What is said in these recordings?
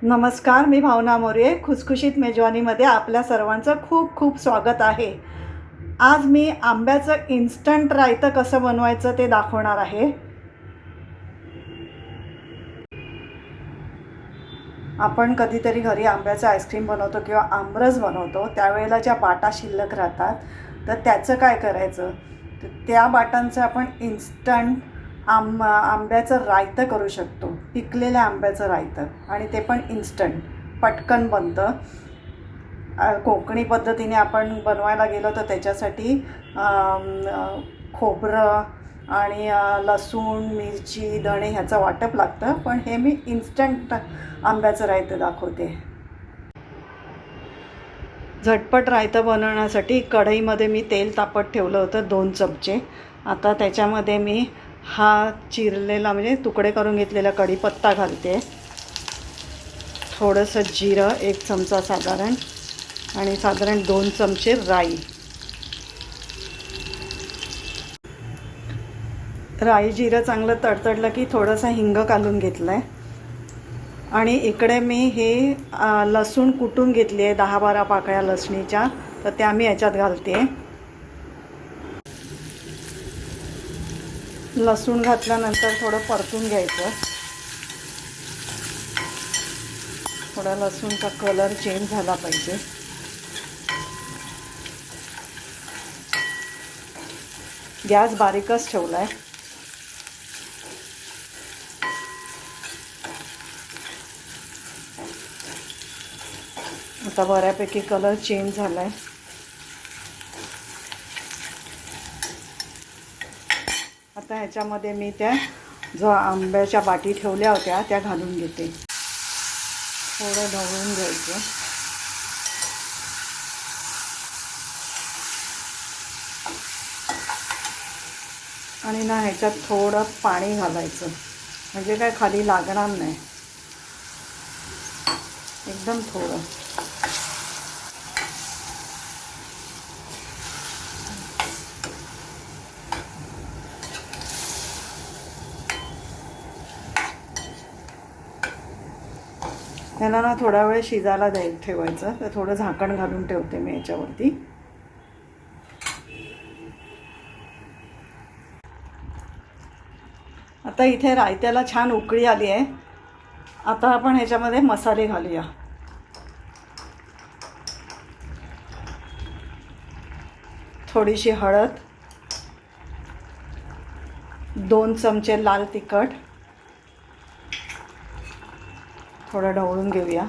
नमस्कार, मी भावना मोरे. खुसखुशीत मेजवानीमध्ये आपल्या सर्वांचं खूप खूप स्वागत आहे. आज मी आंब्याचं इन्स्टंट रायतं कसं बनवायचं ते दाखवणार आहे. आपण कधीतरी घरी आंब्याचं आईस्क्रीम बनवतो किंवा आमरस बनवतो, त्यावेळेला ज्या बाटा शिल्लक राहतात तर त्याचं काय करायचं, तर त्या बाटांचं आपण इन्स्टंट आंब्याचं रायतं करू शकतो. पिकलेल्या आंब्याचं रायतं, आणि ते पण इन्स्टंट, पटकन बनतं. कोकणी पद्धतीने आपण बनवायला गेलो तर त्याच्यासाठी खोबरं आणि लसूण, मिरची, धणे ह्याचं वाटप लागतं, पण हे मी इन्स्टंट आंब्याचं रायतं दाखवते. झटपट रायतं बनवण्यासाठी कढईमध्ये मी तेल तापत ठेवलं होतं 2 चमचे. आता त्याच्यामध्ये मी हा चिरलेला म्हणजे तुकडे करून घेतलेला कढीपत्ता घालते, थोडंसं जिरं 1 चमचा साधारण, आणि साधारण 2 चमचे राई. राई जिरं चांगलं तडतडलं की थोडंसं हिंग घालून घेतलं आहे. आणि इकडे मी हे लसूण कुटून घेतली आहे, 10-12 पाकळ्या लसणीच्या, तर त्या मी याच्यात घालते. लसूण घातल्यानंतर थोडं परतून घ्यायचं. थोडा लसूणचा कलर चेंज झाला पाहिजे. गॅस बारीकच ठेवला आहे. आता बऱ्यापैकी कलर चेंज झाला आहे. आता ह्याच्यामध्ये मी त्या जो आंब्याच्या बाटी ठेवल्या होत्या त्या घालून घेते. थोडं ढवळून घ्यायचं. आणि ना ह्याच्यात थोडं पाणी घालायचं, म्हणजे काय खाली लागणार नाही, एकदम थोडं. ह्याला ना थोडा वेळ शिजायला ठेवायचं. तर थोडं झाकण घालून ठेवते मी याच्यावरती. आता इथे रायत्याला छान उकळी आली आहे. आता आपण ह्याच्यामध्ये मसाले घालूया. थोडीशी हळद, 2 चमचे लाल तिखट, थोडं ढवळून घेऊया.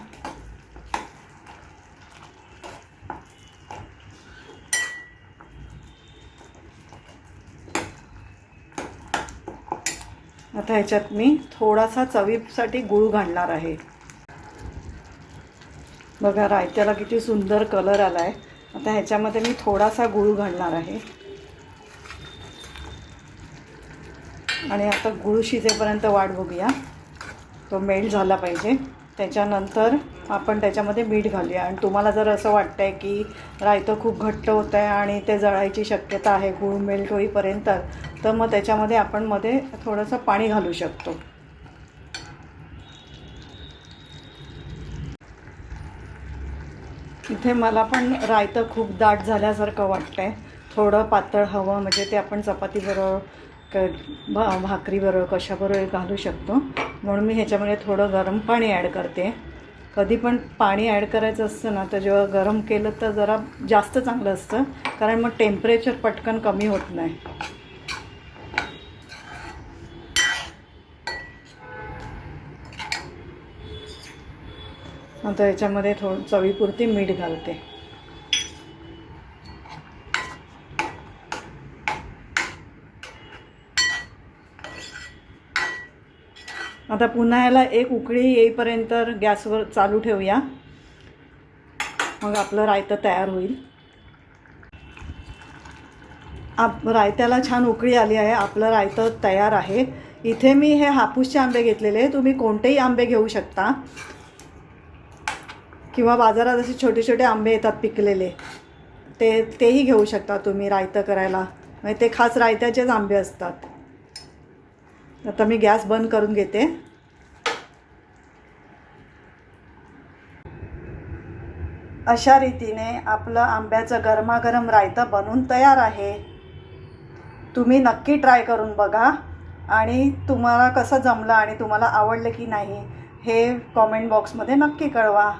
आता ह्याच्यात मी थोडासा चवीसाठी गूळ घालणार आहे. बघा रायत्याला किती सुंदर कलर आला आहे. आता ह्याच्यामध्ये मी थोडासा गूळ घालणार आहे. आणि आता गूळ शिजेपर्यंत वाट बघूया. तो मेल्ट झाला पाहिजे. त्याच्यानंतर आपण त्याच्यामध्ये मीठ घालूया. आणि तुम्हाला जर असं वाटतं आहे की रायतं खूप घट्ट होतं आहे आणि ते जळायची शक्यता आहे गूळ मेल्ट होईपर्यंत, तर मग त्याच्यामध्ये आपण मध्ये थोडंसं पाणी घालू शकतो. इथे मला पण रायतं खूप दाट झाल्यासारखं वाटतं आहे. थोडं पातळ हवं, म्हणजे ते आपण चपातीबरोबर भाकरीबरोबर कशाबरोबर घालू शकतो. म्हणून मी ह्याच्यामध्ये थोडं गरम पाणी ॲड करते. कधी पण पाणी ॲड करायचं असतं ना, तर जेव्हा गरम केलं तर जरा जास्त चांगलं असतं, कारण मग टेम्परेचर पटकन कमी होत नाही. आता ह्याच्यामध्ये थोडं चवीपुरती मीठ घालते. आता पुन्हा याला एक उकळी येईपर्यंत गॅसवर चालू ठेवूया. मग आपलं रायतं तयार होईल. रायत्याला छान उकळी आली आहे. आपलं रायतं तयार आहे. इथे मी हे हापूसचे आंबे घेतलेले. तुम्ही कोणतेही आंबे घेऊ शकता, किंवा बाजारात असे छोटे छोटे आंबे येतात पिकलेले, तेही घेऊ शकता तुम्ही रायतं करायला. म्हणजे ते खास रायत्याचेच आंबे असतात. आता मी गॅस बंद करून घेते. अशा रीतीने आपलं आंब्याचं गरमागरम रायतं बनून तयार आहे. तुम्ही नक्की ट्राय करून बघा आणि तुम्हाला कसं जमलं आणि तुम्हाला आवडलं की नाही हे कॉमेंट बॉक्समध्ये नक्की कळवा.